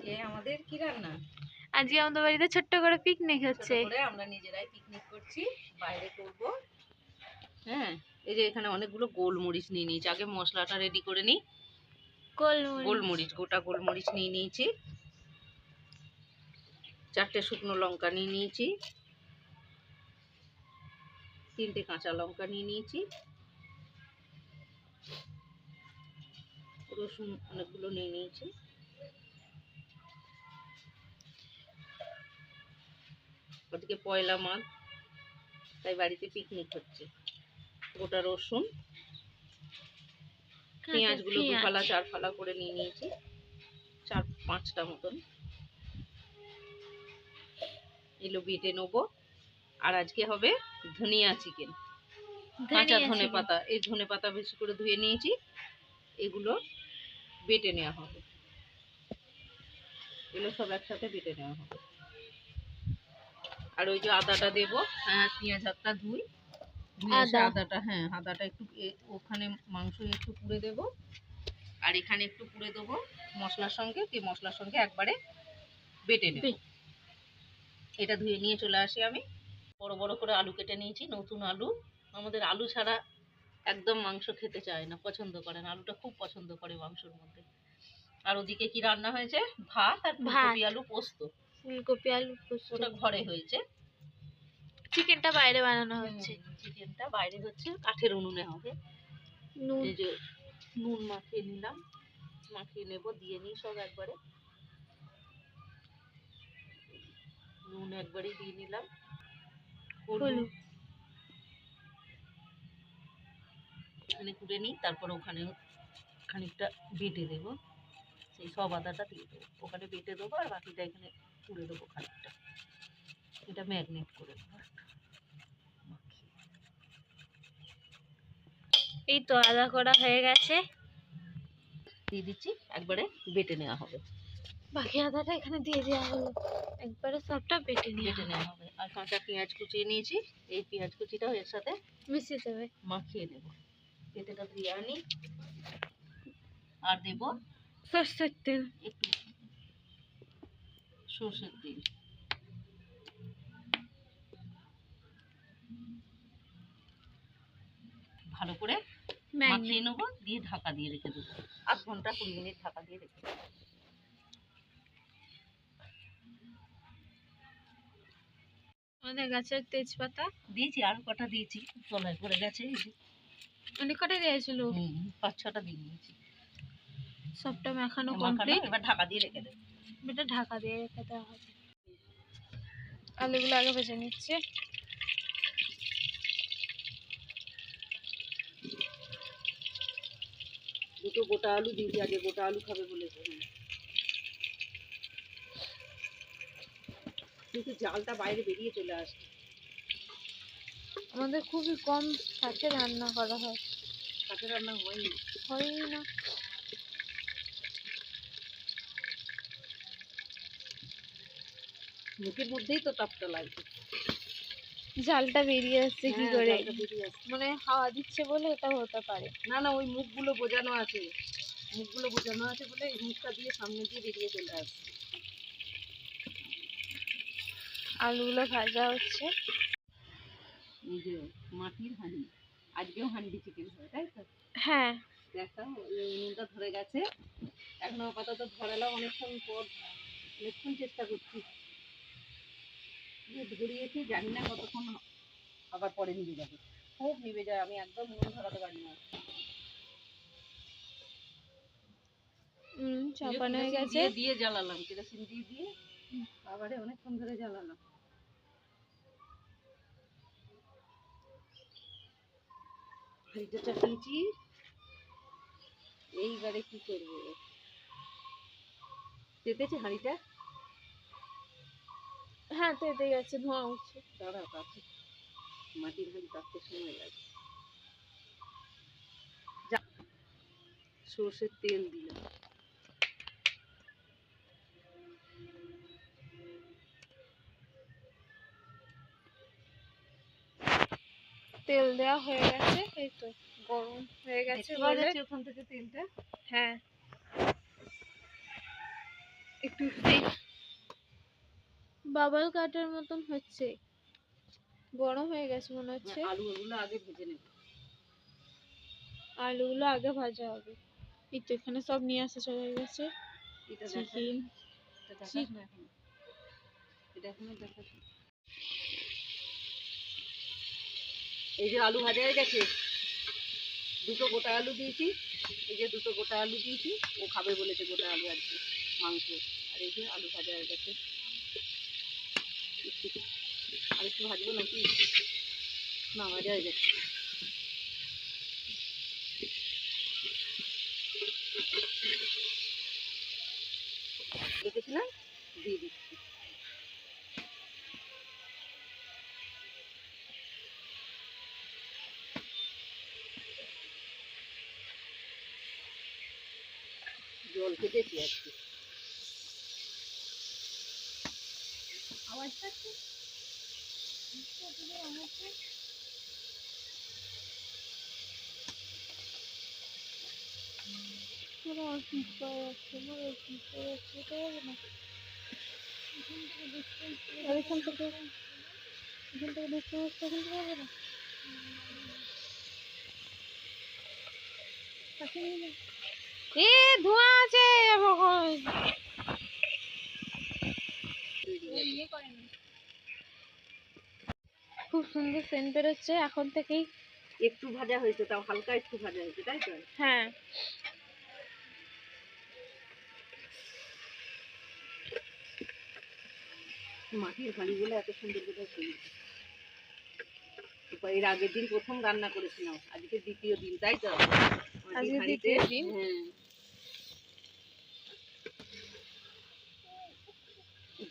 আজকে আমাদের কি রান্না? আজকে আমাদের বাড়িতে ছোট্ট করে পিকনিক হচ্ছে। ছোট করে আমরা নিজেরাই পিকনিক করছি, বাইরে করব। হ্যাঁ, এই যে এখানে অনেকগুলো গোলমরিচ নিয়ে নিয়েছি। আগে মশলাটা রেডি করে নিই। গোলমরিচ, গোটা গোলমরিচ নিয়ে নিয়েছি। 4টে শুকনো লঙ্কা নিয়ে নিয়েছি। 3টে কাঁচা লঙ্কা নিয়ে নিয়েছি। রসুন অনেকগুলো নিয়ে নিয়েছি। আজকে পয়লা মাঘ, তাই বাড়িতে পিকনিক হচ্ছে। গোটা রসুন, পেঁয়াজগুলো 2 ফালা 4 ফালা করে নিয়ে নিয়েছি, 4-5টা মতন। এগুলো বেটে নেবো। আর আজকে হবে ধনিয়া চিকেন, কাঁচা ধনে পাতা। এই ধনে পাতা বেশি করে ধুয়ে নিয়েছি, এগুলো বেটে নেওয়া হবে। এগুলো সব একসাথে বেটে নেওয়া হবে। আর ওই যে আদাটা দেবো, পেঁয়াজ হাতটা ধুই, আদাটা, হ্যাঁ আদাটা একটু ওখানে মাংস একটু পুড়ে দেবো, আর এখানে একটু পুড়ে দেবো মশলার সঙ্গে। মশলার সঙ্গে একবারে বেটে নেব। এটা ধুয়ে নিয়ে চলে আসি আমি। বড় বড় করে আলু কেটে নিয়েছি, নতুন আলু। আমাদের আলু ছাড়া একদম মাংস খেতে চায় না, পছন্দ করে না। আলুটা খুব পছন্দ করে মাংসের মধ্যে। আর ওদিকে কি রান্না হয়েছে? ভাত আর ফুলকপি আলু পোস্ত। ফুলকপি আলু পোস্ত ওটা ঘরে হয়েছে। চিকেনটা বাইরে বানানো হচ্ছে। চিকেনটা বাইরে হচ্ছে, কাঠের উনুনে হবে। এই যে নুন মাখিয়ে নিলাম, মাখিয়ে নেব, দিয়ে নিই সব একবারে। নুন একবারেই দিয়ে নিলাম, হলুদ এখানে কুটে নিই। তারপর ওখানে খানিকটা বেটে দেবো, সেই সব আদাটা দিয়ে দেবো ওখানে, বেটে দেবো। আর বাকিটা এখানে তুলে দেবো খানিকটা। এটা ম্যাগনেট করে দেবো। এই তো আদা করা হয়ে গেছে, দিয়ে দিচ্ছি, একবারে বেটে নেওয়া হবে। বাকি আদাটা এখানে দিয়ে দেওয়া হলো, একবারে সবটা বেটে নেওয়া হবে। আর কাঁচা পেঁয়াজ কুচিয়ে নিয়েছি, এই পেঁয়াজ কুচিটাও এর সাথে মিশিয়ে দেবে, মাখিয়ে নেব। পেঁয়াজটা দিয়ে আনি, আর দেব সরষের তেল, একটু সর্ষের তেল। ভালো করে মাখিয়ে নেবো, দিয়ে ঢাকা দিয়ে রেখে দেবো। 8 ঘন্টা 20 মিনিট ঢাকা দিয়ে রেখে দেবো। আমাদের গাছের তেজপাতা দিয়েছি, আর কটা দিয়েছি, তলায় পড়ে গেছে। অনেক কটা দিয়েছিল, 5-6টা দিয়ে নিয়েছি। সবটা মাখানো কমপ্লিট। এবার ঢাকা দিয়ে রেখে দেবো। এটা ঢাকা দিয়ে রেখে দেওয়া হবে। আলুগুলো আগে ভেজে নিচ্ছে। দুটো গোটা আলু দিয়েছি, আগে গোটা আলু খাবে বলে। কিন্তু জালটা বাইরে বেরিয়ে চলে আসছে। আমাদের খুবই কম কাঠে রান্না করা হয়, কাঠে রান্না হয়ই না। মুখের মধ্যেই তো তাপটা লাগছে, জালটা বেরিয়ে আসছে কি করে? মানে হাওয়া দিচ্ছে বলে এটা হতে পারে। না না, ওই মুখগুলো বোঝানো আছে, মুখগুলো বোঝানো আছে বলে এই মুখটা দিয়ে সামনে দিয়ে বেরিয়ে চলে আসছে। আলুগুলো ভাজা হচ্ছে। এই যে মাটির হাঁড়ি, আজকেও হাঁড়ি চিকেন হয়, তাই তো? হ্যাঁ, দেখো উনুনটা ধরে গেছে। এখন আপাতত ধরালাম, অনেকক্ষণ পর, অনেকক্ষণ চেষ্টা করছি, ধরিয়েছি, জানি না কতক্ষণ আবার পরে নিভে যাবে। খুব নিভে যায়, আমি একদম উনুন ধরাতে পারি না। চাপানো হয়ে গেছে, দিয়ে জ্বালালাম, কেরোসিন দিয়ে আবারে অনেকক্ষণ ধরে জ্বালালাম। হাঁড়িটা চাপিয়েছি, এইবারে কি করবো? তেতেছে হাঁড়িটা? হ্যাঁ তেতে গেছে, ধোঁয়া উঠছে। দাঁড়া, কাছে মাটির হাঁড়ি কাটতে সময় লাগে। সর্ষের তেল দিলাম, তেল দেওয়া হয়ে গেছে। এই তো গরম হয়ে গেছে বলে ওখান থেকে তেলটা। হ্যাঁ, একটু একটু বাবল কাটার মতন হচ্ছে, গরম হয়ে গেছে মনে হচ্ছে। আলুগুলো আগে ভেজে নেব। আলুগুলো আগে ভাজা হবে। এই তো এখানে সব নিয়ে আসা চলে গেছে। এটা চিকেন, এই যে আলু ভাজা হয়ে গেছে, দুটো গোটা আলু দিয়েছি, এই যে দুটো গোটা আলু দিয়েছি, ও খাবে বলেছে গোটা আলু আর কি মাংস। আর এই যে আলু ভাজা হয়ে গেছে, আর একটু ভাজবো নাকি? না, ভাজা হয়ে গেছে। দেখেছিলাম, দিয়ে দিচ্ছি। জল খেতেছি আজকে। আওয়াজটা কি? পুরো অসুস্থ হয়ে যাচ্ছে, পুরো অসুস্থ হয়ে যাচ্ছে, এটা হবে না। আর এখান থেকে দেখতে পাচ্ছি, এখান থেকে হবে না। এ ধোঁয়া আছে ভগবান। খুব সুন্দর সেন্ট বেরোচ্ছে এখন থেকেই। একটু ভাজা হয়েছে, তাও হালকা একটু ভাজা হয়েছে, তাই তো? হ্যাঁ, মাটির হাঁড়ি বলে এত সুন্দর করে শুনি। এর আগের দিন প্রথম রান্না করেছিলাম, আজকে দ্বিতীয় দিন, তাই তো? আজকে দ্বিতীয় দিন। হ্যাঁ,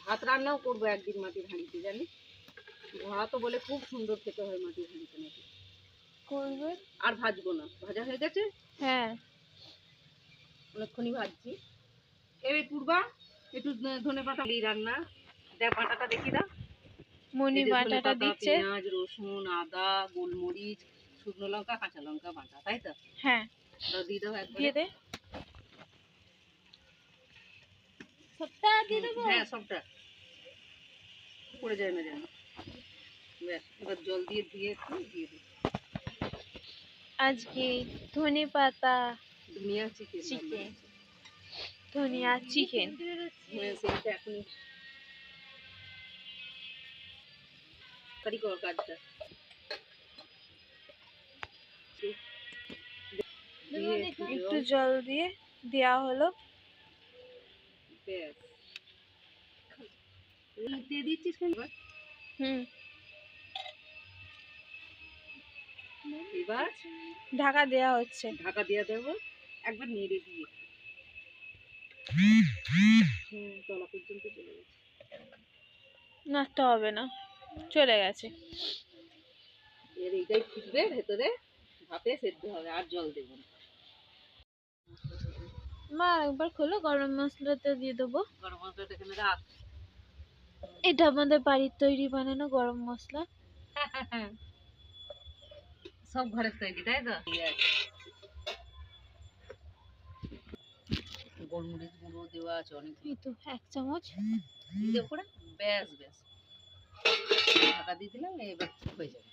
ভাত রান্নাও করবো একদিন মাটির হাঁড়িতে, জানিস? ভরা তো বলে খুব সুন্দর খেতে হয় মাটির হাঁড়িতে নাকি। করবে আর ভাজবো না, ভাজা হয়ে গেছে। হ্যাঁ, অনেকক্ষণই ভাজছি। এই পূর্বা একটু ধনে পাতা রান্না, দেখ বাটাটা দেখি দাও। মনি বাটাটা দিচ্ছে। পেঁয়াজ, রসুন, আদা, গোলমরিচ, শুকনো লঙ্কা, কাঁচা লঙ্কা বাটা, তাই তো? হ্যাঁ, দাও, দিয়ে দাও একবার। দিয়ে দে। সবটা দিয়ে দেবো? হ্যাঁ, সবটা পড়ে যায় না যেন। ব্যাস, এবার জল দিয়ে একটু দিয়ে দিই। আজকে ধনে পাতা ধনিয়া চিকেন, ধনিয়া চিকেন। হ্যাঁ, সেইটা এখনই কর কাজটা। একটু জল দিয়ে দেওয়া হলো। ব্যাস, দিয়ে দিচ্ছিস কেন? এবার ঢাকা দেওয়া হচ্ছে। ঢাকা দিয়ে দেবো, একবার নেড়ে দিয়ে। তলা পর্যন্ত চলে গেছে। নাড়তে হবে না, চলে গেছে। এর এইটাই ফুটবে ভেতরে, ভাপে সেদ্ধ হবে, আর জল দেবো না। মা একবার খোলো, গরম মশলাটা দিয়ে দেবো। গরম মশলাটা এখানে রাখ। এটা আমাদের বাড়ির তৈরি বানানো গরম মশলা। সব ঘরের তৈরি, তাই তো? গোলমরিচ গুঁড়ো দেওয়া আছে অনেক, এই তো 1 চামচ দিয়ে করে ব্যাস ব্যাস ঢাকা দিয়ে দিলাম। এবার হয়ে যাবে,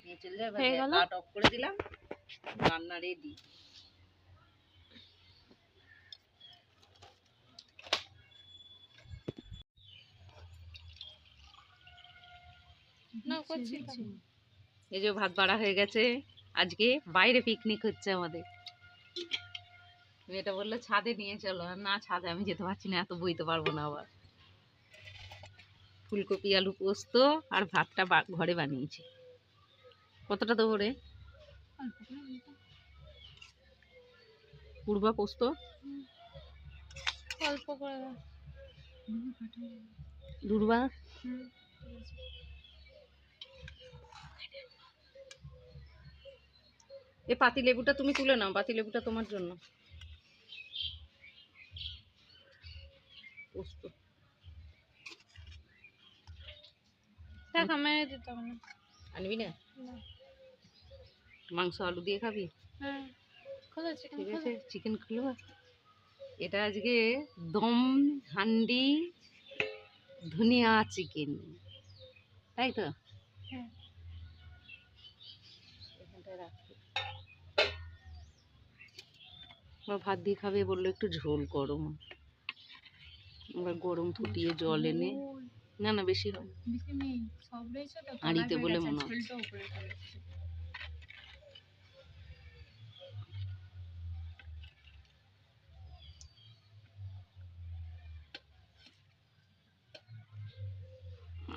নিয়ে চলে যাবে। কাট অফ করে দিলাম, রান্না রেডি। এই যে ভাত বাড়া হয়ে গেছে। আজকে বাইরে পিকনিক হচ্ছে আমাদের। মেয়েটা বললো ছাদে নিয়ে চলো, না ছাদে আমি যেতে পারছি না, এত বইতে পারবো না। আবার ফুলকপি আলু পোস্ত আর ভাতটা ঘরে বানিয়েছি। কতটা দেবো রে? পূর্বা পোস্ত অল্প করে দুর্বা। এই পাতি লেবুটা তুমি তুলে নাও, পাতি লেবুটা তোমার জন্য। পোস্ত আনবি না? মাংস আলু দিয়ে খাবি? হ্যাঁ, ঠিক আছে, চিকেন খুলবো। এটা আজকে দম হান্ডি ধনিয়া চিকেন, তাই তো? হ্যাঁ। এখানটায় রাখি। আমার ভাত দিয়ে খাবে বললো, একটু ঝোল করো মা। এবার গরম ফুটিয়ে জল এনে, না না বেশি হয়, বেশি নেই, সব রয়েছে তো, হাঁড়িতে বলে মনে হচ্ছে। ঝোলটা উপরে ফেলেছে।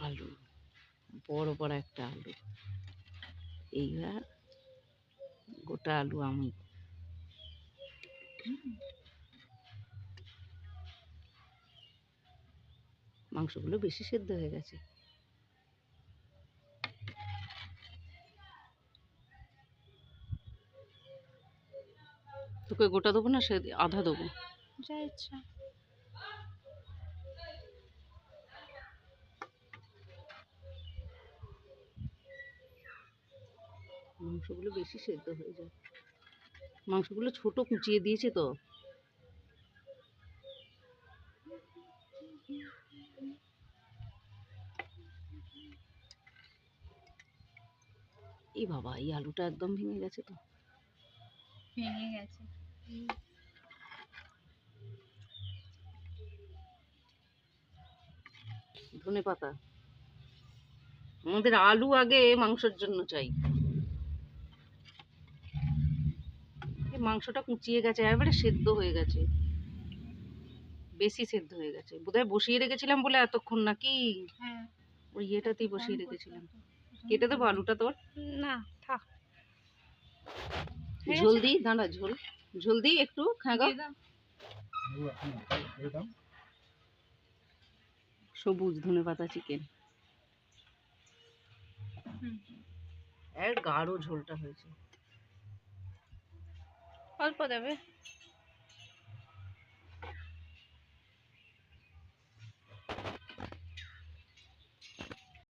আলু, বড় বড় একটা আলু, এইবার গোটা আলু আমি। মাংসগুলো বেশি সেদ্ধ হয়ে গেছে। তোকে গোটা দেবো না সে আধা দেবো? যা ইচ্ছা। মাংসগুলো বেশি সেদ্ধ হয়ে যায়, মাংসগুলো ছোট কুচিয়ে দিয়েছে তো। এই বাবা, এই আলুটা একদম ভেঙে গেছে তো। ভেঙে গেছে। ধনে পাতা, আমাদের আলু আগে মাংসের জন্য চাই। এই মাংসটা কুচিয়ে গেছে, একেবারে সেদ্ধ হয়ে গেছে, বেশি সেদ্ধ হয়ে গেছে। বোধহয় বসিয়ে রেখেছিলাম বলে এতক্ষণ, নাকি? হ্যাঁ। ওই ইয়েটাতেই বসিয়ে রেখেছিলাম। কেটে দেবো আলুটা তোর? না থাক। ঝোল দিই, দাঁড়া, ঝোল ঝোল দিই একটু, খাগা। সবুজ ধনে পাতা চিকেন, এর গাঢ় ঝোলটা হয়েছে। অল্প দেবে।